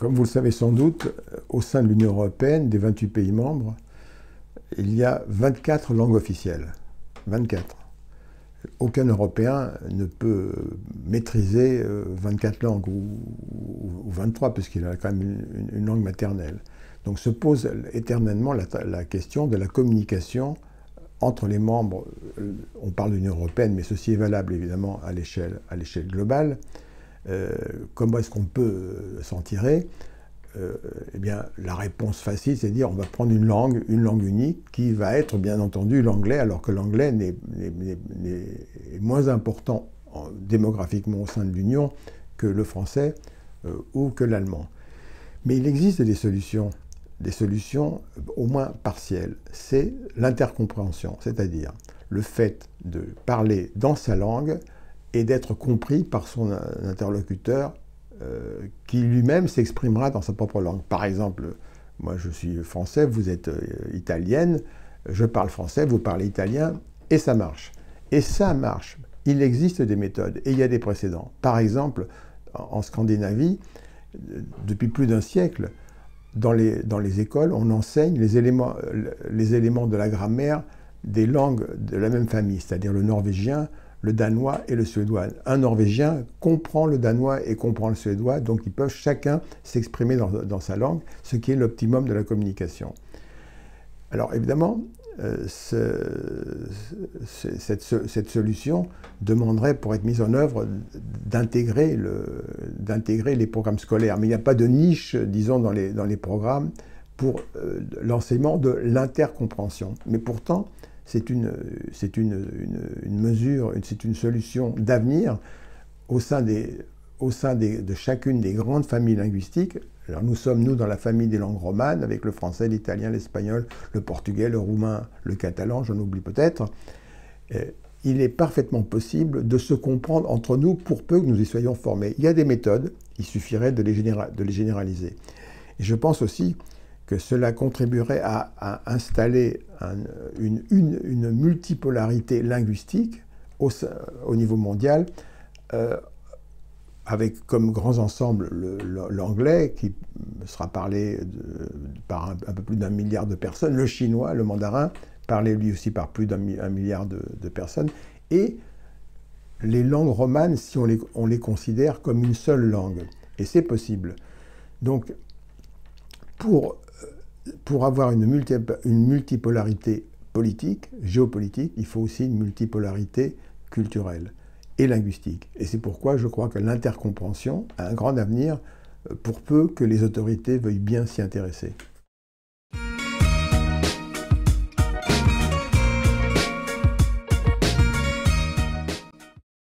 Comme vous le savez sans doute, au sein de l'Union européenne, des 28 pays membres, il y a 24 langues officielles. 24. Aucun Européen ne peut maîtriser 24 langues, ou 23, puisqu'il a quand même une langue maternelle. Donc se pose éternellement la question de la communication entre les membres. On parle de l'Union européenne, mais ceci est valable évidemment à l'échelle globale. Comment est-ce qu'on peut s'en tirer? Eh bien, la réponse facile, c'est de dire on va prendre une langue unique qui va être bien entendu l'anglais, alors que l'anglais est moins important démographiquement au sein de l'Union que le français ou que l'allemand. Mais il existe des solutions au moins partielles. C'est l'intercompréhension, c'est-à-dire le fait de parler dans sa langue et d'être compris par son interlocuteur qui lui-même s'exprimera dans sa propre langue. Par exemple, moi je suis français, vous êtes italienne, je parle français, vous parlez italien, et ça marche. Et ça marche. Il existe des méthodes, et il y a des précédents. Par exemple, en Scandinavie, depuis plus d'un siècle, dans les écoles, on enseigne les éléments de la grammaire des langues de la même famille, c'est-à-dire le norvégien, le danois et le suédois. Un norvégien comprend le danois et comprend le suédois, donc ils peuvent chacun s'exprimer dans sa langue, ce qui est l'optimum de la communication. Alors évidemment, cette solution demanderait, pour être mise en œuvre, d'intégrer les programmes scolaires. Mais il n'y a pas de niche, disons, dans les programmes pour l'enseignement de l'intercompréhension. Mais pourtant, c'est une mesure, c'est une solution d'avenir au sein de chacune des grandes familles linguistiques. Alors nous sommes, dans la famille des langues romanes, avec le français, l'italien, l'espagnol, le portugais, le roumain, le catalan, j'en oublie peut-être. Il est parfaitement possible de se comprendre entre nous pour peu que nous y soyons formés. Il y a des méthodes, il suffirait de les généraliser. Et je pense aussi que cela contribuerait à installer une multipolarité linguistique au niveau mondial, avec comme grands ensembles l'anglais, qui sera parlé par un peu plus d'1 milliard de personnes, le chinois, le mandarin, parlé lui aussi par plus d'1 milliard de personnes, et les langues romanes, si on les considère comme une seule langue. Et c'est possible. Donc, pour avoir une multipolarité politique, géopolitique, il faut aussi une multipolarité culturelle et linguistique. Et c'est pourquoi je crois que l'intercompréhension a un grand avenir pour peu que les autorités veuillent bien s'y intéresser.